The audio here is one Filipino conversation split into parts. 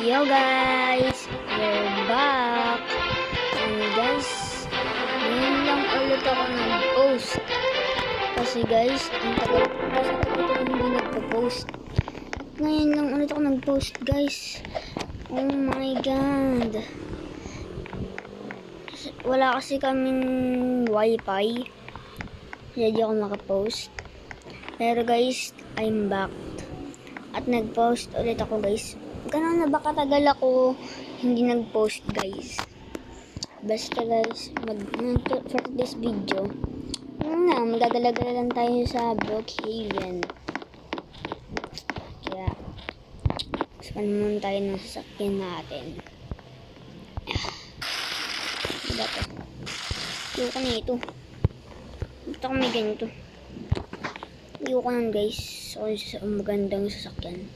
Yo guys, we're back. And guys, ngayon lang ulit ako nag-post. Kasi guys, ang tagal ko hindi nagpo-post. At ngayon lang ulit ako nag-post guys. Oh my god. Wala kasi kaming wifi. Kaya di ako makapost. Pero guys, I'm back. At nag-post ulit ako guys. Ganun na ba katagal ako hindi nag-post guys. Basta guys, for this video, magagala-gala lang tayo sa Brookhaven. Kaya, span muna tayo ng sasakyan natin. Diba to? Ayoko na ito. Gusto ko may ganito. Ayoko na guys. So, magandang sasakyan.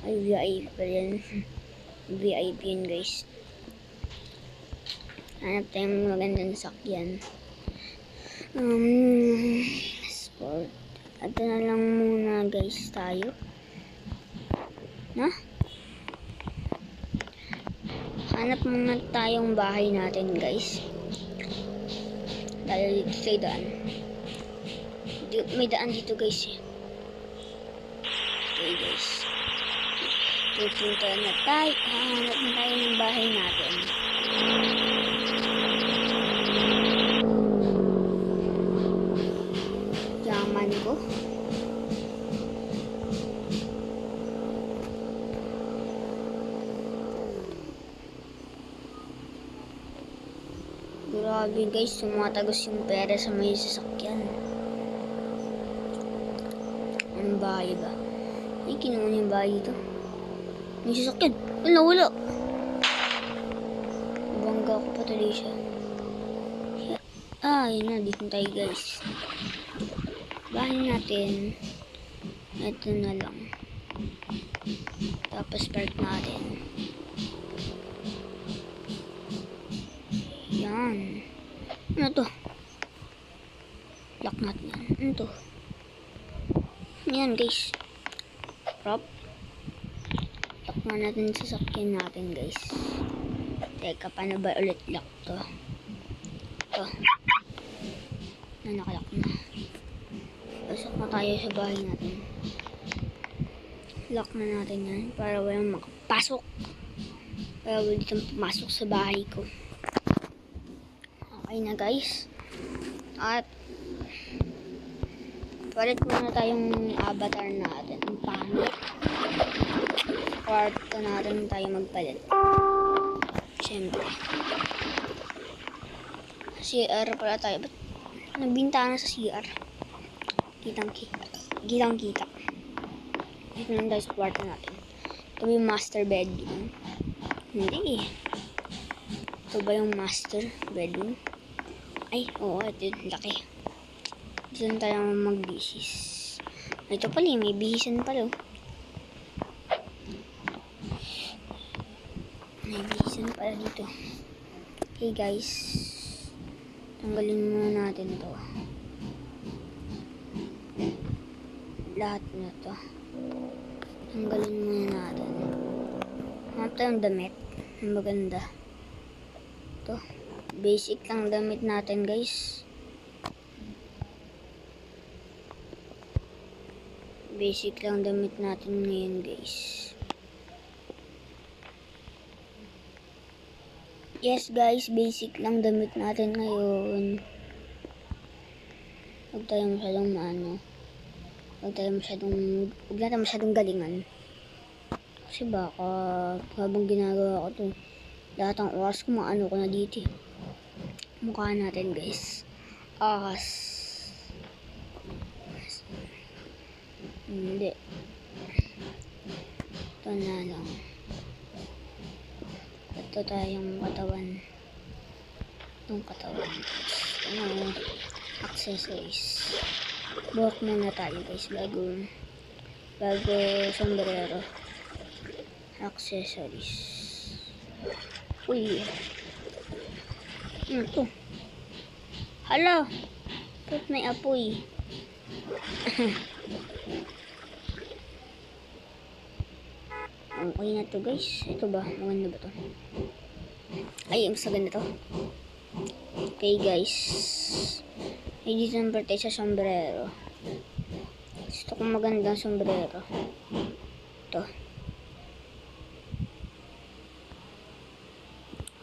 Ay, VIP pa yan. VIP yun guys. Hanap tayong magandang sakyan. Sport. Ito na lang muna guys tayo. Hanap muna tayong bahay natin guys. Dahil dito sa daan. May daan dito guys. Okay guys. Pupunta na tayo. Hanap na tayo ng bahay natin. Yaman ko. Grabe guys, sumatagos yung pera sa may sasakyan. Anong bahay ba? Ay, kinuha niya yung bahay dito. May sasakyan. Wala. Bangga ko pa tuloy siya. Yun na. Dito tayo guys. Bahay natin. Ito na lang. Tapos park natin. Yan. Ano to? Lock natin yan. Ano to? Yan guys. Prop. Lock na natin sa sasakyan natin guys. Teka, paano ba ulit lock to? Ito. Nakalock na. Pasok na tayo sa bahay natin. Lock na natin yan para walang makapasok. Para wala ditong pumasok sa bahay ko. Okay na guys. At palit muna tayong avatar natin. Ang pangit. Kwarto natin tayo magpalit. Siyempre. CR pala tayo. Ba't nagbintana sa CR? Kitang kita. Dito lang tayo sa kwarto natin. Ito ba yung master bedroom? Hindi. Ito ba yung master bedroom? Ay, oo. Ito yung laki. Dito lang tayo magbihis. Ito pala, may bihisan pala. May bihisan pala dito. Okay guys. Tanggalin muna natin to. Lahat na to. Tanggalin muna natin. Hanap tayong damit. Ang maganda. Ito. Basic lang damit natin guys. Basic lang damit natin ngayon guys. Yes guys, basic lang damit natin ngayon. Huwag tayo masyadong galingan. Kasi baka habang ginagawa ko to, lahat ng oras ko ko na dito. Mukha natin guys. Hindi. Ito na lang. Ito tayong katawan. Itong katawan. Accessories. Buhok muna tayo guys. Bago sombrero. Accessories. Uy. Ito. Hala. Ba't may apoy? Okay na to guys. Ito ba? Maganda ba to? Ay, mas maganda to. Okay guys. Ay, dito naman tayo sa sombrero. Gusto kong magandang sombrero. Ito.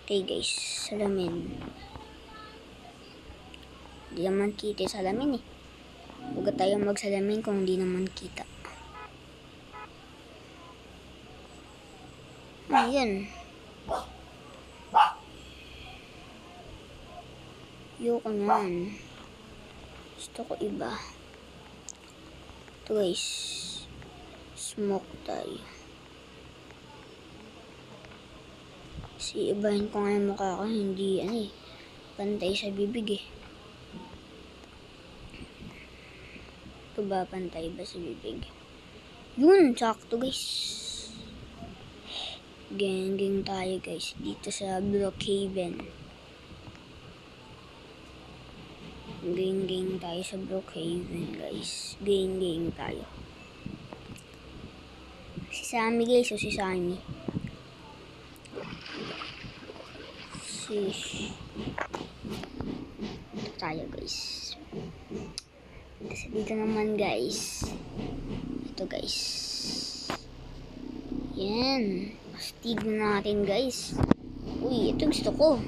Okay guys. Salamin. Hindi naman kita salamin eh. Huwag tayong magsalamin kung hindi naman kita. Ayan. Yoko naman. Gusto ko iba. Ito guys. Smoke tayo. Kasi ibahin ko nga yung mukha ko. Hindi pantay sa bibig eh. Ito ba pantay ba sa bibig? Yun, sakto guys. Gang tayo guys. Dito sa Brookhaven. Gang tayo sa Brookhaven guys. Gang tayo. Si Sammy guys o si Sammy. Ito tayo guys. Kasi dito naman guys. Ito guys. Yan. Astig na natin guys. Uy, ito gusto ko.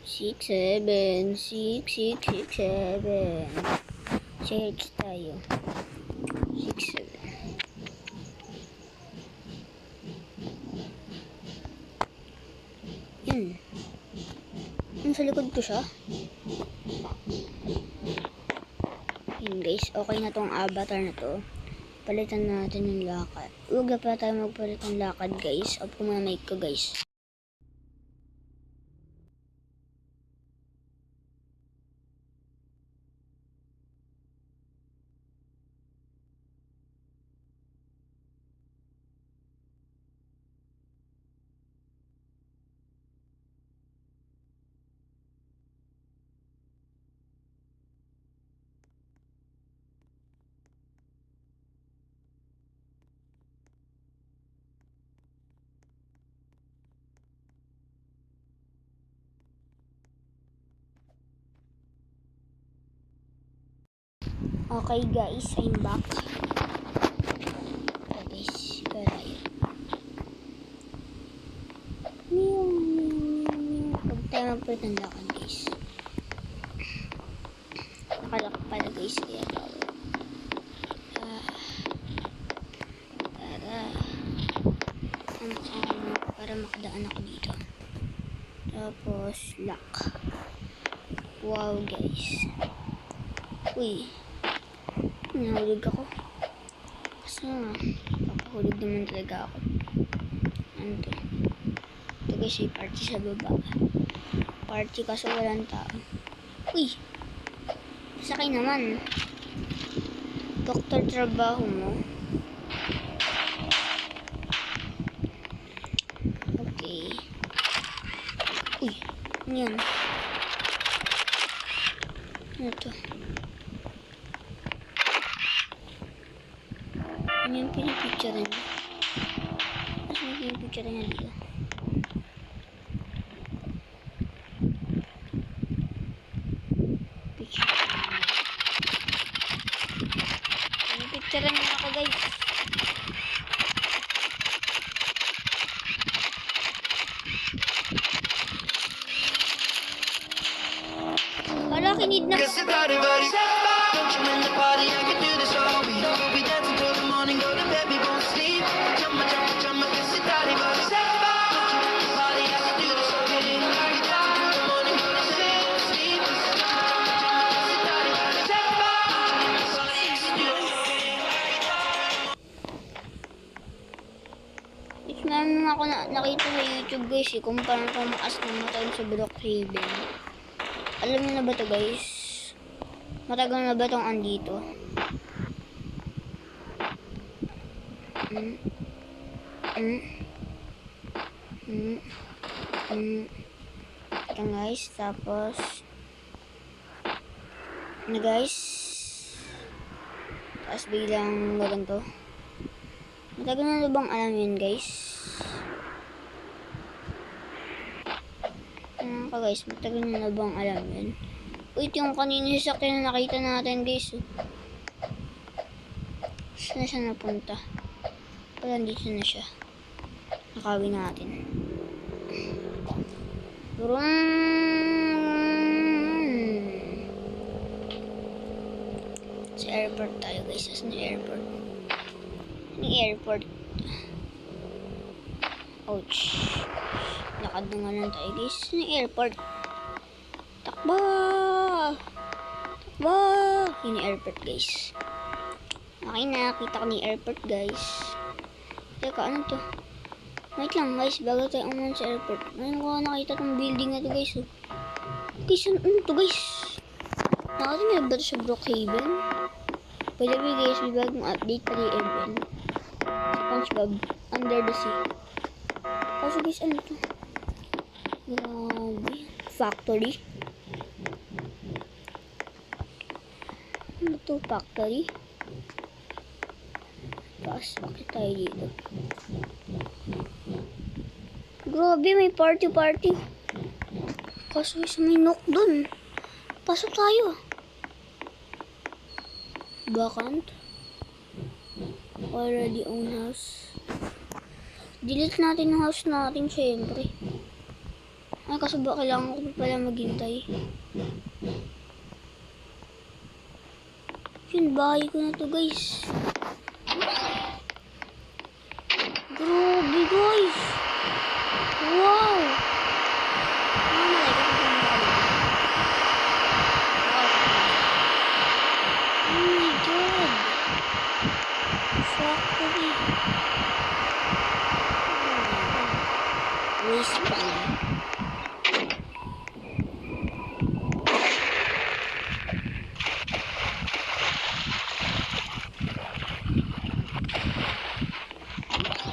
6, 7. Search tayo. 6, 7. Yun. Sa likod ko siya. Yun guys, okay na tong avatar na to. Palitan natin yung lakad. Huwag na pa tayo magpalit ng lakad guys. Off ko muna mic ko guys. Okay guys, I'm back. Okay guys, garayo. Huwag tayo magpalit ng lakad guys. Nakalak pala guys, kaya tawag. Para makadaan ako dito. Tapos, lock. Wow guys. Uy. Nahulog ako. Kasi papahulog naman talaga ako. Ano to? Ito guys, yung party sa baba. Party kaso walang tao. Uy! Sakay naman. Doktor trabaho mo. Okay. Uy! Ano yan? Ano to? Ano yung pinipicture niya? Mas may pinipicture niya dito. Picture niya. Pinipicture niya ako guys. Wala, kinid na. Meron ako nakita sa YouTube guys eh, kung paano tumakas ng matagal sa Brookhaven. Alam niyo na ba to guys? Matagal na ba itong andito? Ito guys, tapos guys, tapos biglang ganito. Matagal na bang alam yun, guys? Ano ka, guys? Matagal na bang alam yun? Uy, ito yung kanina yung sasakyan na nakita natin, guys. Saan na siya napunta? Parang dito na siya. Nakawin natin. Sa airport tayo, guys. Saan yung airport? Yung airport. Ouch. Lakad na nga lang tayo, guys. Saan yung airport? Takba! Takba! Yun yung airport, guys. Okay, nakakita ko ni airport, guys. Teka, ano to? Wait lang, guys. Bago tayo umunan sa airport. Ngayon ko nakita tong building na to, guys. Oh. Guys, ano to, guys? Nakatingin ba ito sa Brookhaven? By the way, guys, may bagong update pa rin ML. SpongeBob, Under the Sea. Kaso, guys, ano to? Grabe. Factory. Ano to, factory? Taas, bakit tayo dito? Grabe, may party. Kaso may knock dun. Pasok tayo. Vacant. Already own house. Delete natin yung house natin, syempre. Ay, kaso ba kailangan ko pa pala maghintay? Yun, bahay ko na to, guys. Grabe, guys. Wow. Oh my god. Factory. Waste time.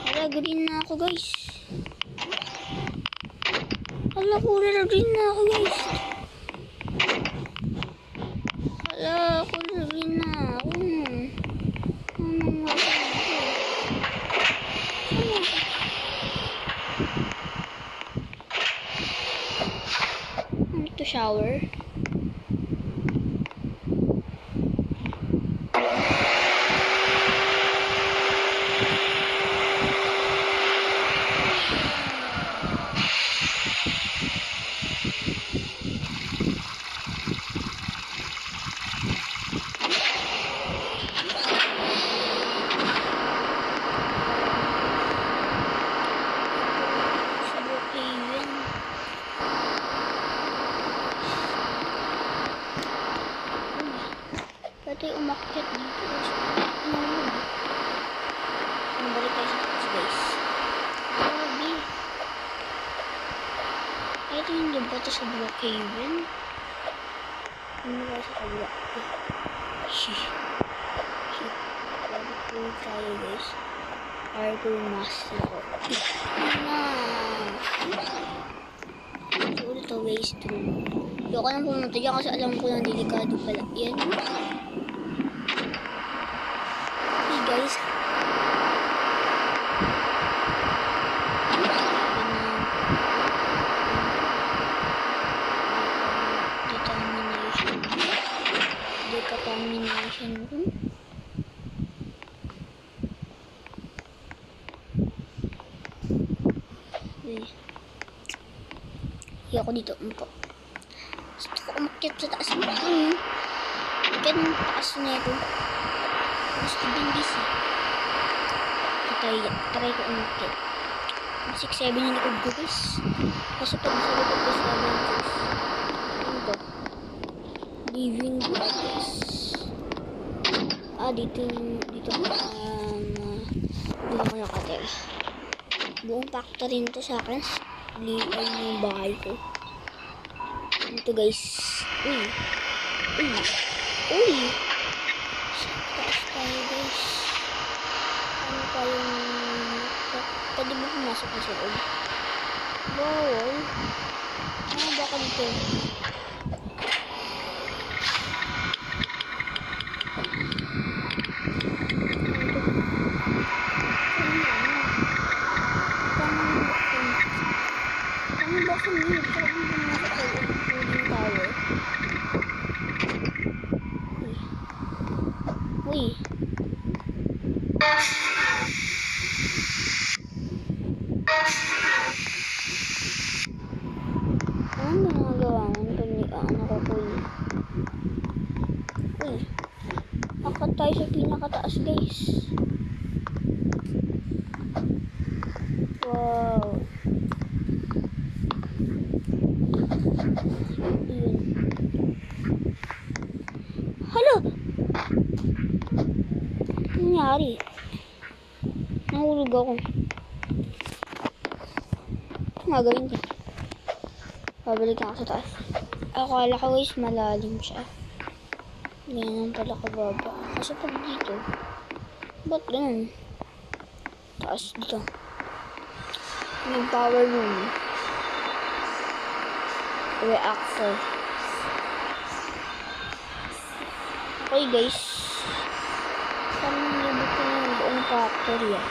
Hala, green na ako, guys. Hala, kulay green na ako, guys. Hala, kulay green na ako. Ano to, shower? Pwede umakyat dito. Balik tayo sa taas, guys. Grabe. Ay, ito yung diba ito sa Brookhaven? Ano ba sa kabila? Shit. Grabe po tayo, guys. Harbor Master ko. So, ito, guys. Ayoko nang pumunta dyan kasi alam ko lang delikado pala. Yan. Hey, guys. Decontamination room. Hindi ako dito. Gusto ko umakyat sa taas nito. Umakyat ng taas na ito. Gusto din busy. Try ko umakyat. 6-7 yung likod ko, guys. Kasi pag sa likod ko sa 7-6. Ano to? Living quarters. Dito ko nakatira. Buong factory nito sa akin. Liwan yung bahay ko. Ito, guys. Uy. Sa taas tayo, guys. Ano pa yung... Pwede ba pumasok na sa loob? Bawal. Baka dito. Anong ginagawa mo? Ano ko po yun? Uy, akat tayo sa pinakataas guys. Wow. Yun. Hala! Ano nangyari? Nahulog ako. Ito nga gawin ko. Babalikan ako sa taas. Akala ko guys malalim siya. Ganyan pala kababa. Kasi pag dito, ba't ganun? Taas dito. Yung power room. Reactor. Okay guys. Parang nilibot ko na yung buong factory ah.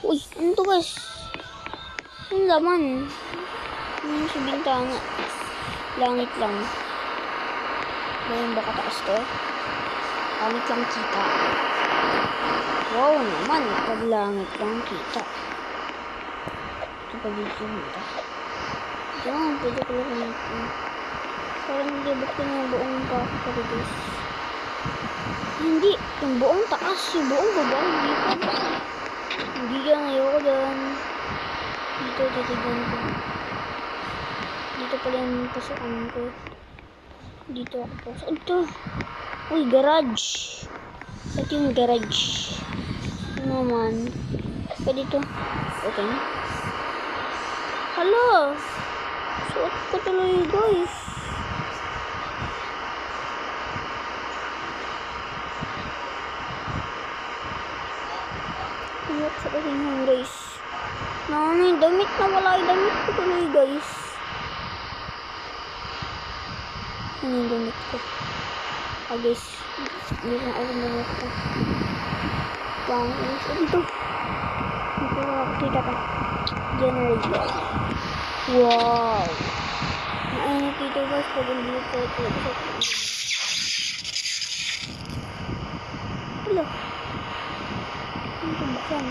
Uy, ano to guys? Ang laman. Ano sa bintana? Langit lang. Ngayon baka taas to? Langit lang kita. Wow naman, pag langit lang kita. Ito pa dito kita. Diyan, pwede ko lang ito. Parang nilibot ko na yung buong factory guys. Hindi, yung buong taas, yung buong baba, hindi pa. Hindi dyan, ayoko dyan. Dito, titignan ko. Dito pala yung pasukan ko. Dito ako po. Saan to? Uy, garage. Ito yung garage. Ano naman? Pwede to. Okay. Hala! Suot ko tuloy guys. Iyak sa kasingan guys. Ano yung damit na wala yung damit ko tuloy guys. Ano yung damit ko? Ah guys, hindi ko ako damit ko. Bang, ito. Ito kita pa. Generator. Wow! Nainit dito guys, pag hindi ko ito. Hala. Ano ito buksan?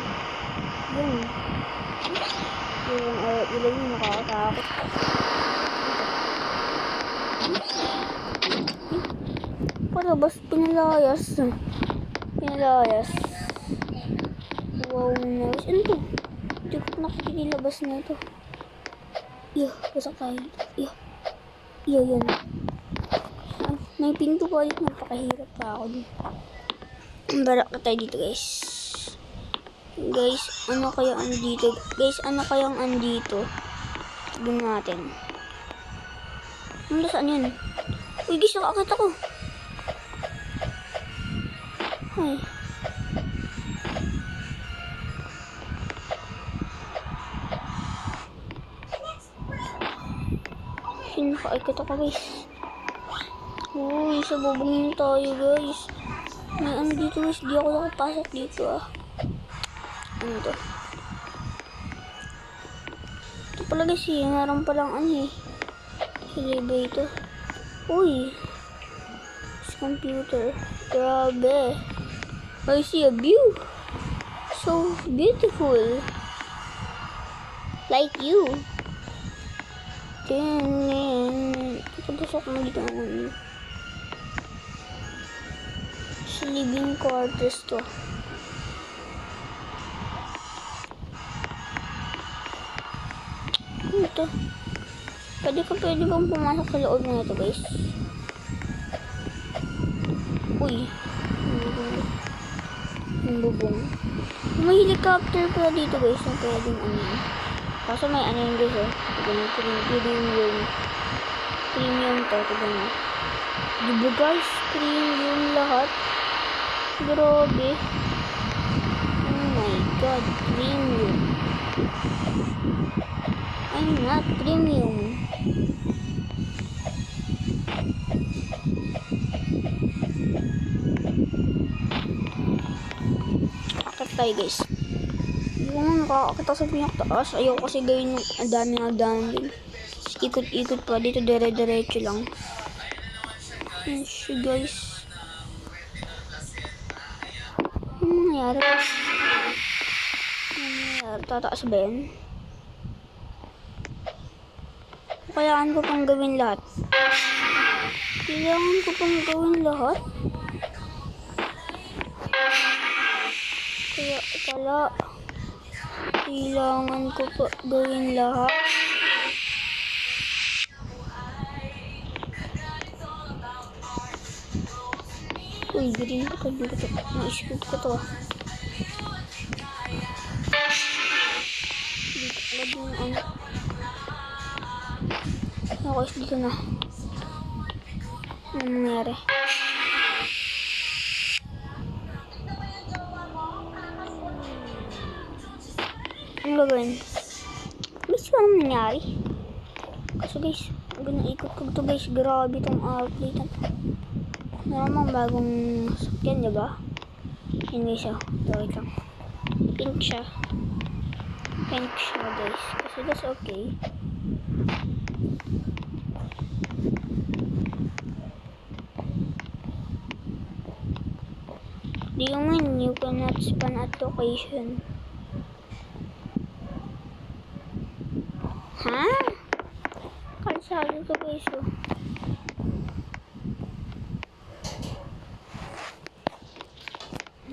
Yun. Ilay yung nakakatakot. Palabas, pinalayas. Pinalayas. Wow, nice. Ano to? Hindi ko nakikilabas na ito. Iya, basak tayo. Iya. Iya, yan. May pinto ko ulit. Napakahirap pa ako dito. Barak na tayo dito, guys. Guys, ano kaya andito? Guys, ano kayang andito? Tignan natin. Ano saan yun? Uy, guys, nakakita ko. Ay. Nakakita ko, guys. Uy, sa bubungin tayo, guys. May ano dito, guys. Di ako nakapasok dito, ah. Ano to? Ito pala guys, meron palang ano eh. Elevator. Uy. This computer. Grabe. I see a view. So beautiful. Like you. Then, pagpasok mo dito ang ano. Sa living quarters to. Ito. Pwede bang pumasok sa loob na ito, guys? Uy. Yung bubong. May helicopter pala dito, guys. Na pwedeng ano. Kaso may ano yung guys, eh. Premium to. Tignan mo. Diba, guys? Premium lahat. Grabe. Oh my god. Premium. I'm not premium. Akit tayo guys. Yung nakakakita sa pinakataas. Ayaw kasi gawin yung ang dami. Ikot-ikot pa. Dito dire-diretso lang. Yes guys. nangyari? Ano nangyari? Tataas ba yan? Kailangan ko pang gawin lahat. Kailangan ko pang gawin lahat? Kaya pala, kailangan ko pa gawin lahat. Uy, green ko to. Na-skip ko to. Dito alam yung ano. Ako is dito na. Ano nangyari? Ano gagawin? Guys, ano nangyari? Kaso guys, ganaikot ko to guys. Grabe tong update na to. Namang bagong sakyan, diba? Hindi siya. Wait lang. Pink siya. Pink siya guys. Kasi that's okay. Do you mean you cannot spawn at location? Ha? Kalsado to guys oh.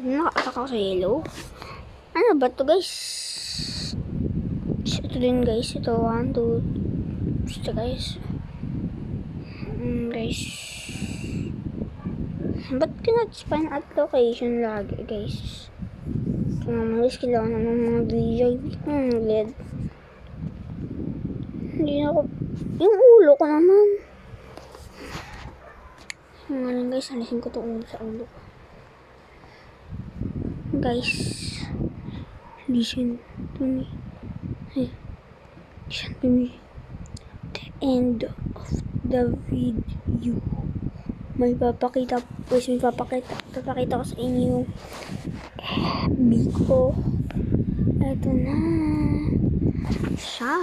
Nakakatak ako sa yellow. Ano ba to guys? Ito din guys. Ito 1, 2. Ito guys. Guys. Ba't cannot spawn at location lagi guys? Guys, kailangan ng mga DJ. LED. Hindi na ako. Yung ulo ko naman. Ngayon guys, alisin ko itong ulo sa ulo ko. Guys, listen to me. Hey, listen to me. The end of the video. May papakita ko sa inyo. Biko. Ito na. Siya.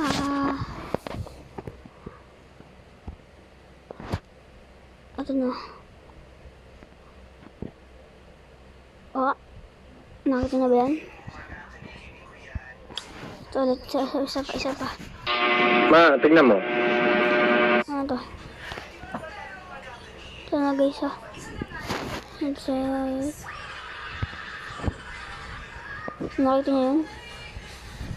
Ito na. Oh. Nakita na ba yan? Ito ulit. Isa pa. Ma, tignan mo. Ano to? Ito na guys ah. Nakita niyo yun?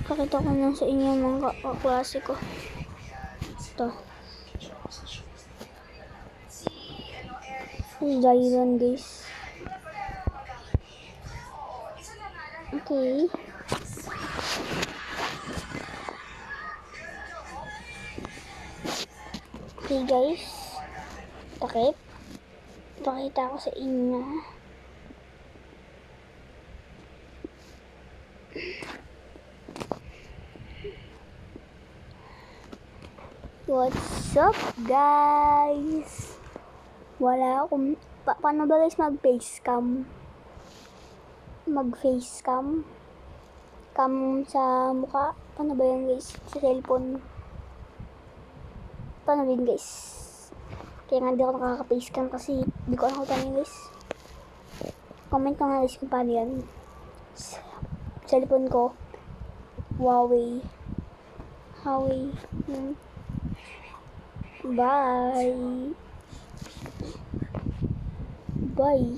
Pakita ko lang sa inyo mga kaklase ko. Ito. Jairon guys. Okay. Okay guys. Takip. Pakita ko sa inyo. What's up guys? Wala akong paano ba guys mag-facecam? Mag-facecam? Cam sa mukha? Paano ba yan guys? Sa cellphone? Paano din guys? Kaya nga di ako nakaka-facecam kasi di ko alam kung paano guys. Comment nyo nga guys kung paano yan. Cellphone ko Huawei. Bye.